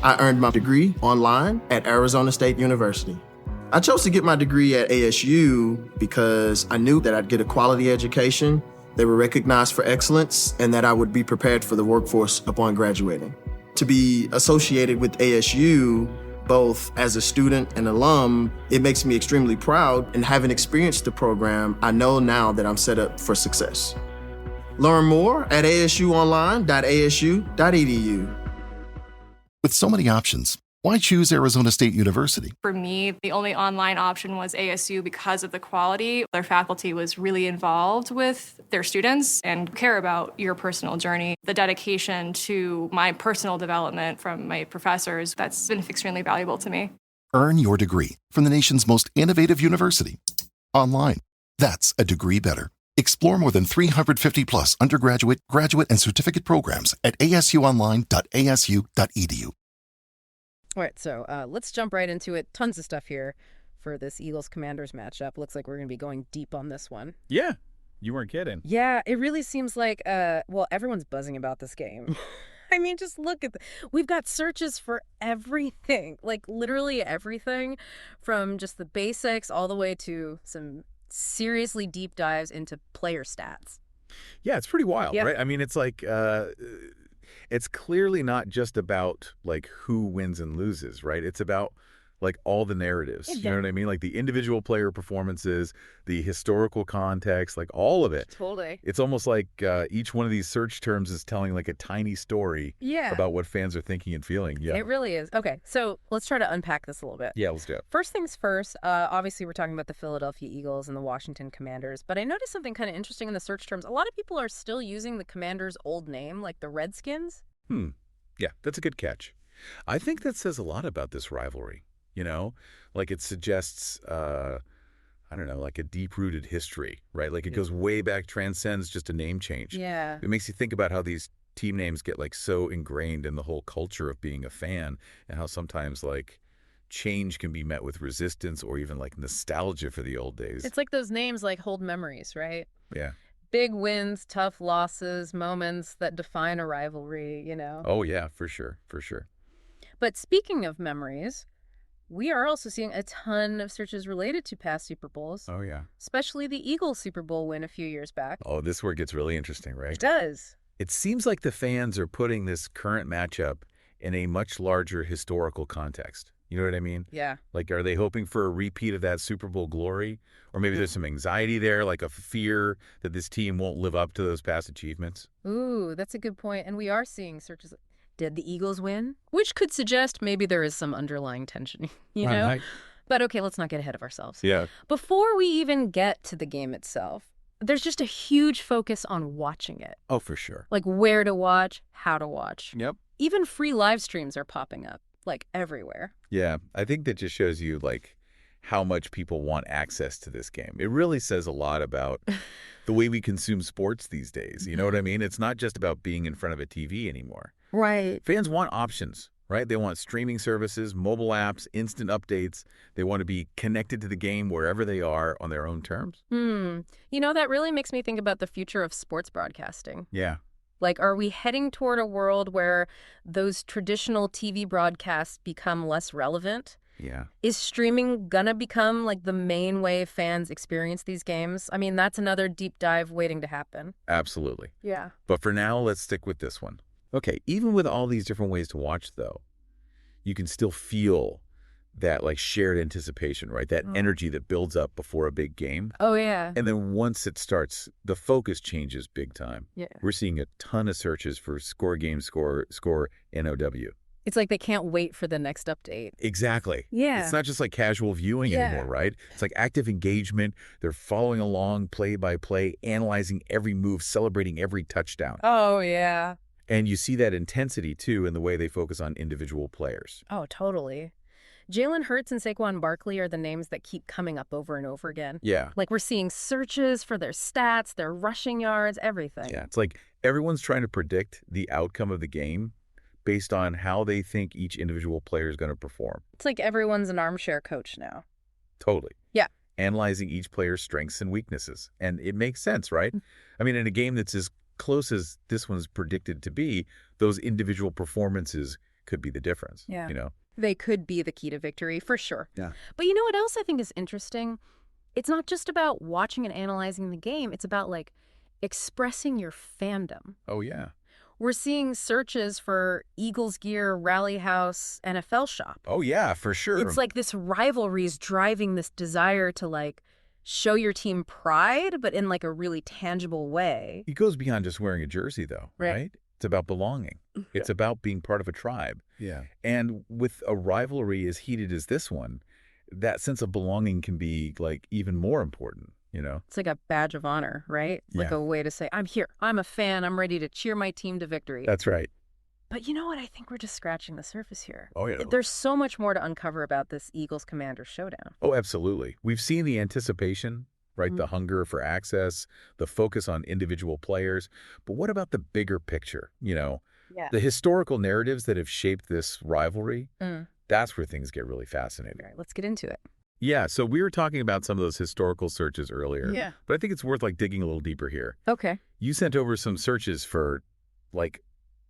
I earned my degree online at Arizona State University. I chose to get my degree at ASU because I knew that I'd get a quality education, they were recognized for excellence, and that I would be prepared for the workforce upon graduating. To be associated with ASU, both as a student and alum, it makes me extremely proud, and having experienced the program, I know now that I'm set up for success. Learn more at asuonline.asu.edu. With so many options, why choose Arizona State University? For me, the only online option was ASU because of the quality. Their faculty was really involved with their students and care about your personal journey. The dedication to my personal development from my professors, that's been extremely valuable to me. Earn your degree from the nation's most innovative university. Online. That's a degree better. Explore more than 350 plus undergraduate, graduate, and certificate programs at asuonline.asu.edu. All right, so let's jump right into it. Tons of stuff here for this Eagles-Commanders matchup. Looks like we're going to be going deep on this one. Yeah, you weren't kidding. Yeah, it really seems like, everyone's buzzing about this game. I mean, just look at we've got searches for everything, like literally everything, from just the basics all the way to some seriously deep dives into player stats. Yeah, it's pretty wild, Yeah. right? I mean, it's like it's clearly not just about like who wins and loses, right? It's about like all the narratives. You know what I mean? Like the individual player performances, the historical context, like all of it. Totally. It's almost like each one of these search terms is telling like a tiny story about what fans are thinking and feeling. Yeah, It really is. Okay, so let's try to unpack this a little bit. Yeah, let's do it. First things first, obviously we're talking about the Philadelphia Eagles and the Washington Commanders, but I noticed something kind of interesting in the search terms. A lot of people are still using the Commanders' old name, like the Redskins. Yeah, that's a good catch. I think that says a lot about this rivalry. You know, like it suggests, I don't know, like a deep-rooted history, right? Like it goes way back, transcends just a name change. Yeah. It makes you think about how these team names get like so ingrained in the whole culture of being a fan, and how sometimes like change can be met with resistance or even like nostalgia for the old days. It's like those names like hold memories, right? Yeah. Big wins, tough losses, moments that define a rivalry, you know? Oh, yeah, for sure. For sure. But speaking of memories, we are also seeing a ton of searches related to past Super Bowls. Oh, yeah. Especially the Eagles Super Bowl win a few years back. Oh, this is where it gets really interesting, right? It does. It seems like the fans are putting this current matchup in a much larger historical context. You know what I mean? Yeah. Like, are they hoping for a repeat of that Super Bowl glory? Or maybe there's some anxiety there, like a fear that this team won't live up to those past achievements? Ooh, that's a good point. And we are seeing searches. Did the Eagles win? Which could suggest maybe there is some underlying tension, you know? Right. But okay, let's not get ahead of ourselves. Yeah. Before we even get to the game itself, there's just a huge focus on watching it. Oh, for sure. Like where to watch, how to watch. Yep. Even free live streams are popping up, like everywhere. Yeah, I think that just shows you like how much people want access to this game. It really says a lot about the way we consume sports these days. You know what I mean? It's not just about being in front of a TV anymore. Right. Fans want options, right? They want streaming services, mobile apps, instant updates. They want to be connected to the game wherever they are on their own terms. You know, that really makes me think about the future of sports broadcasting. Yeah. Like, are we heading toward a world where those traditional TV broadcasts become less relevant? Yeah. Is streaming gonna become like the main way fans experience these games? I mean, that's another deep dive waiting to happen. Absolutely. Yeah. But for now, let's stick with this one. Okay, even with all these different ways to watch, though, you can still feel that like shared anticipation, right? That energy that builds up before a big game. Oh, yeah. And then once it starts, the focus changes big time. Yeah. We're seeing a ton of searches for score game, score, NOW. It's like they can't wait for the next update. Exactly. Yeah. It's not just like casual viewing anymore, right? It's like active engagement. They're following along play by play, analyzing every move, celebrating every touchdown. Oh, yeah. And you see that intensity, too, in the way they focus on individual players. Oh, totally. Jalen Hurts and Saquon Barkley are the names that keep coming up over and over again. Yeah. Like we're seeing searches for their stats, their rushing yards, everything. Yeah. It's like everyone's trying to predict the outcome of the game based on how they think each individual player is going to perform. It's like everyone's an armchair coach now. Totally. Yeah. Analyzing each player's strengths and weaknesses. And it makes sense, right? I mean, in a game that's as close as this one's predicted to be, those individual performances could be the difference. Yeah. You know? They could be the key to victory, for sure. Yeah. But you know what else I think is interesting? It's not just about watching and analyzing the game. It's about, like, expressing your fandom. Oh, yeah. We're seeing searches for Eagles gear, Rally House, NFL shop. Oh, yeah, for sure. It's like this rivalry is driving this desire to, like, show your team pride, but in, like, a really tangible way. It goes beyond just wearing a jersey, though, right? It's about belonging. It's about being part of a tribe. Yeah. And with a rivalry as heated as this one, that sense of belonging can be, like, even more important, you know? It's like a badge of honor, right? Like a way to say, I'm here, I'm a fan, I'm ready to cheer my team to victory. That's right. But you know what? I think we're just scratching the surface here. Oh, yeah. There's so much more to uncover about this Eagles-Commanders showdown. Oh, absolutely. We've seen the anticipation, right? The hunger for access, the focus on individual players. But what about the bigger picture? You know, the historical narratives that have shaped this rivalry, that's where things get really fascinating. All right, let's get into it. Yeah, so we were talking about some of those historical searches earlier. Yeah. But I think it's worth, like, digging a little deeper here. Okay. You sent over some searches for, like,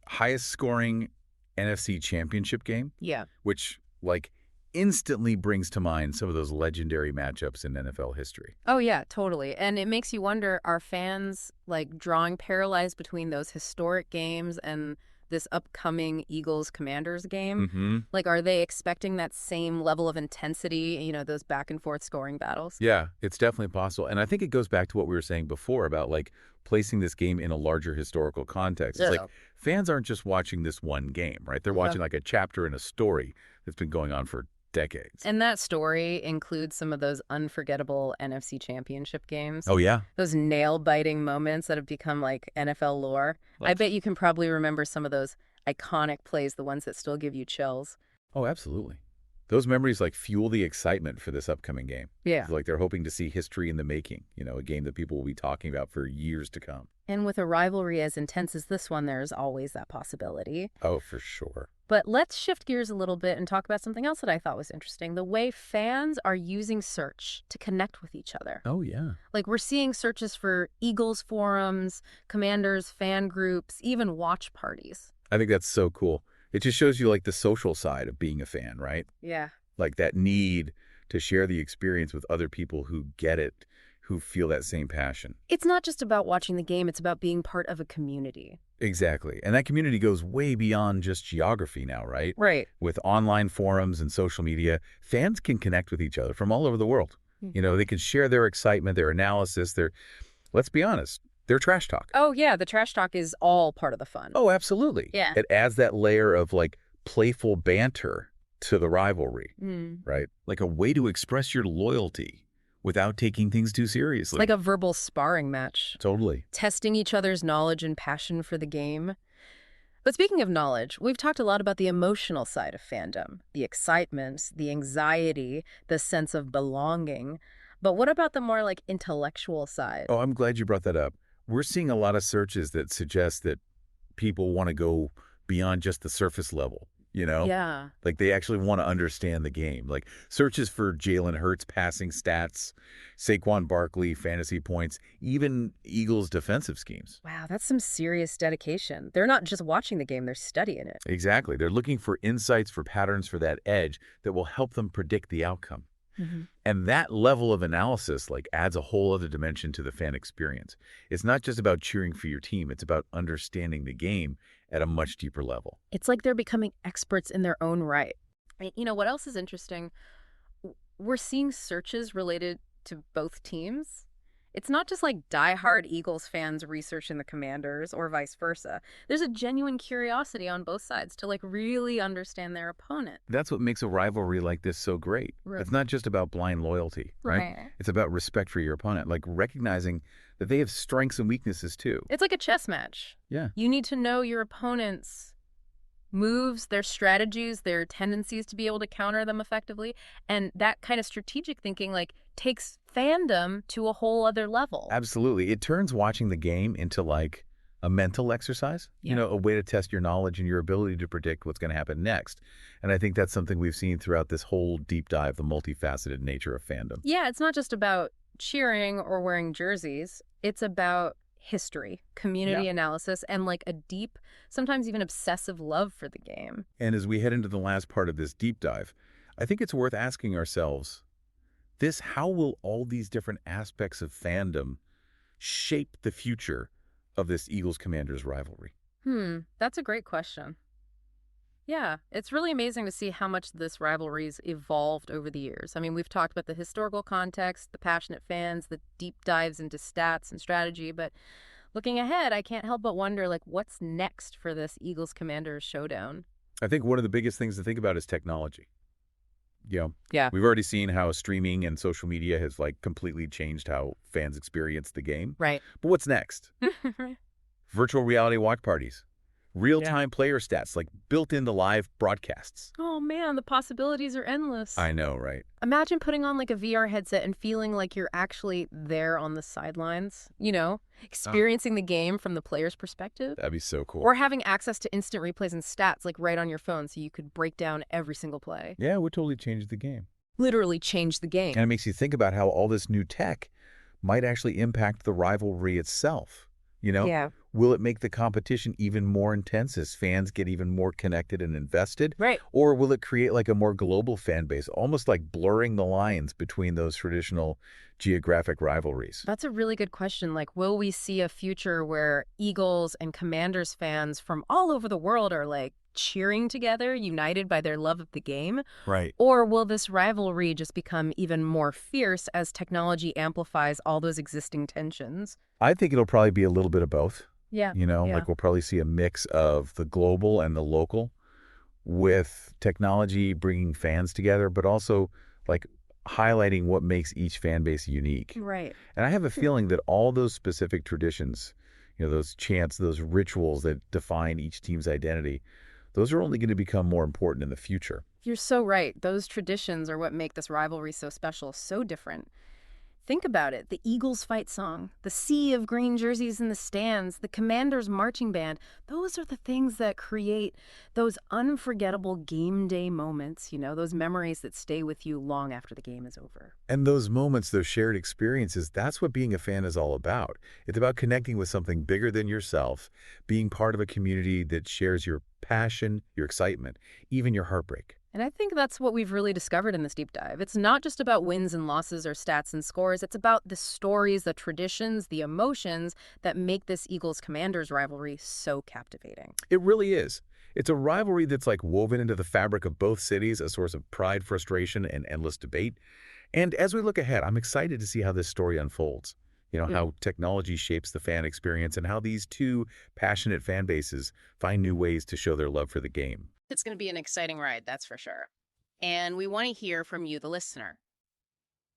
highest scoring NFC championship game. Yeah. Which, like, instantly brings to mind some of those legendary matchups in NFL history. Oh, yeah, totally. And it makes you wonder, are fans, like, drawing parallels between those historic games and this upcoming Eagles-Commanders game? Like, are they expecting that same level of intensity, you know, those back-and-forth scoring battles? Yeah, it's definitely possible. And I think it goes back to what we were saying before about, like, placing this game in a larger historical context. It's like fans aren't just watching this one game, right? They're watching, like, a chapter in a story that's been going on for decades. And that story includes some of those unforgettable NFC championship games. Oh, yeah. Those nail-biting moments that have become, like, NFL lore. I bet you can probably remember some of those iconic plays, the ones that still give you chills. Oh, absolutely. Those memories, like, fuel the excitement for this upcoming game. Yeah. It's like they're hoping to see history in the making, you know, a game that people will be talking about for years to come. And with a rivalry as intense as this one, there's always that possibility. Oh, for sure. But let's shift gears a little bit and talk about something else that I thought was interesting. The way fans are using search to connect with each other. Oh, yeah. Like, we're seeing searches for Eagles forums, Commanders fan groups, even watch parties. I think that's so cool. It just shows you, like, the social side of being a fan, right? Yeah. Like that need to share the experience with other people who get it, who feel that same passion. It's not just about watching the game, it's about being part of a community. Exactly. And that community goes way beyond just geography now, right? Right. With online forums and social media, fans can connect with each other from all over the world. You know, they can share their excitement, their analysis, let's be honest, their trash talk. Oh, yeah. The trash talk is all part of the fun. Oh, absolutely. Yeah. It adds that layer of, like, playful banter to the rivalry, right? Like a way to express your loyalty without taking things too seriously. Like a verbal sparring match. Totally. Testing each other's knowledge and passion for the game. But speaking of knowledge, we've talked a lot about the emotional side of fandom, the excitement, the anxiety, the sense of belonging. But what about the more, like, intellectual side? Oh, I'm glad you brought that up. We're seeing a lot of searches that suggest that people want to go beyond just the surface level, you know? Yeah. Like, they actually want to understand the game. Like, searches for Jalen Hurts passing stats, Saquon Barkley fantasy points, even Eagles defensive schemes. Wow, that's some serious dedication. They're not just watching the game, they're studying it. Exactly. They're looking for insights, for patterns, for that edge that will help them predict the outcome. And that level of analysis, like, adds a whole other dimension to the fan experience. It's not just about cheering for your team. It's about understanding the game at a much deeper level. It's like they're becoming experts in their own right. You know, what else is interesting? We're seeing searches related to both teams. It's not just like diehard Eagles fans researching the Commanders or vice versa. There's a genuine curiosity on both sides to, like, really understand their opponent. That's what makes a rivalry like this so great. Right. It's not just about blind loyalty, right? It's about respect for your opponent, like recognizing that they have strengths and weaknesses too. It's like a chess match. Yeah. You need to know your opponent's moves, their strategies, their tendencies to be able to counter them effectively. And that kind of strategic thinking, like, takes fandom to a whole other level. Absolutely. It turns watching the game into, like, a mental exercise, you know, a way to test your knowledge and your ability to predict what's going to happen next. And I think that's something we've seen throughout this whole deep dive, the multifaceted nature of fandom. Yeah, it's not just about cheering or wearing jerseys. It's about history, community analysis, and like a deep, sometimes even obsessive love for the game. And as we head into the last part of this deep dive, I think it's worth asking ourselves, how will all these different aspects of fandom shape the future of this Eagles-Commanders rivalry? That's a great question. Yeah, it's really amazing to see how much this rivalry's evolved over the years. I mean, we've talked about the historical context, the passionate fans, the deep dives into stats and strategy, but looking ahead, I can't help but wonder, like, what's next for this Eagles-Commanders showdown? I think one of the biggest things to think about is technology. Yeah. We've already seen how streaming and social media has like completely changed how fans experience the game. Right. But what's next? Virtual reality watch parties, real-time player stats, like built into live broadcasts. Oh man, the possibilities are endless. I know, right? Imagine putting on like a VR headset and feeling like you're actually there on the sidelines, experiencing the game from the player's perspective. That'd be so cool. Or having access to instant replays and stats like right on your phone so you could break down every single play. Yeah, it would totally change the game. Literally change the game. And it makes you think about how all this new tech might actually impact the rivalry itself. Yeah. Will it make the competition even more intense as fans get even more connected and invested? Right. Or will it create like a more global fan base, almost like blurring the lines between those traditional geographic rivalries? That's a really good question. Like, will we see a future where Eagles and Commanders fans from all over the world are like cheering together, united by their love of the game? Right. Or will this rivalry just become even more fierce as technology amplifies all those existing tensions? I think it'll probably be a little bit of both. Yeah. Like we'll probably see a mix of the global and the local with technology bringing fans together, but also like highlighting what makes each fan base unique. Right. And I have a feeling that all those specific traditions, those chants, those rituals that define each team's identity, those are only going to become more important in the future. You're so right. Those traditions are what make this rivalry so special, so different. Think about it. The Eagles fight song, the sea of green jerseys in the stands, the Commanders marching band. Those are the things that create those unforgettable game day moments, those memories that stay with you long after the game is over. And those moments, those shared experiences, that's what being a fan is all about. It's about connecting with something bigger than yourself, being part of a community that shares your passion, your excitement, even your heartbreak. And I think that's what we've really discovered in this deep dive. It's not just about wins and losses or stats and scores. It's about the stories, the traditions, the emotions that make this Eagles-Commanders rivalry so captivating. It really is. It's a rivalry that's like woven into the fabric of both cities, a source of pride, frustration, and endless debate. And as we look ahead, I'm excited to see how this story unfolds. How technology shapes the fan experience and how these two passionate fan bases find new ways to show their love for the game. It's going to be an exciting ride, that's for sure. And we want to hear from you, the listener.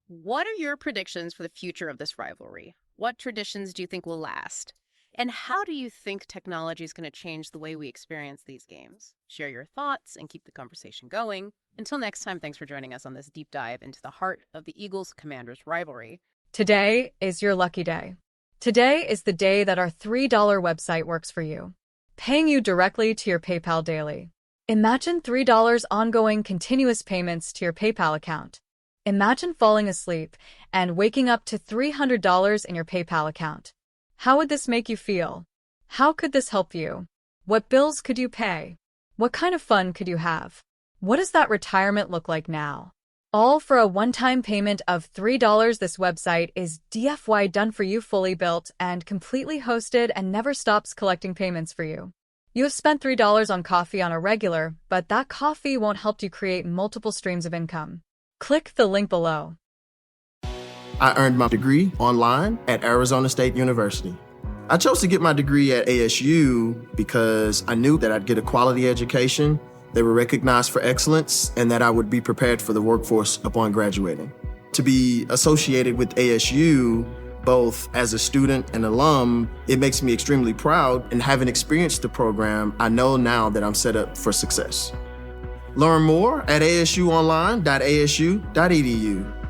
What are your predictions for the future of this rivalry? What traditions do you think will last? And how do you think technology is going to change the way we experience these games? Share your thoughts and keep the conversation going. Until next time, thanks for joining us on this deep dive into the heart of the Eagles-Commanders rivalry. Today is your lucky day. Today is the day that our $3 website works for you, paying you directly to your PayPal daily. Imagine $3 ongoing continuous payments to your PayPal account. Imagine falling asleep and waking up to $300 in your PayPal account. How would this make you feel? How could this help you? What bills could you pay? What kind of fun could you have? What does that retirement look like now? All for a one-time payment of $3. This website is DFY done for you, fully built and completely hosted, and never stops collecting payments for you. You have spent $3 on coffee on a regular, but that coffee won't help you create multiple streams of income. Click the link below. I earned my degree online at Arizona State University. I chose to get my degree at ASU because I knew that I'd get a quality education, they were recognized for excellence, and that I would be prepared for the workforce upon graduating. To be associated with ASU, both as a student and alum, it makes me extremely proud, and having experienced the program, I know now that I'm set up for success. Learn more at asuonline.asu.edu.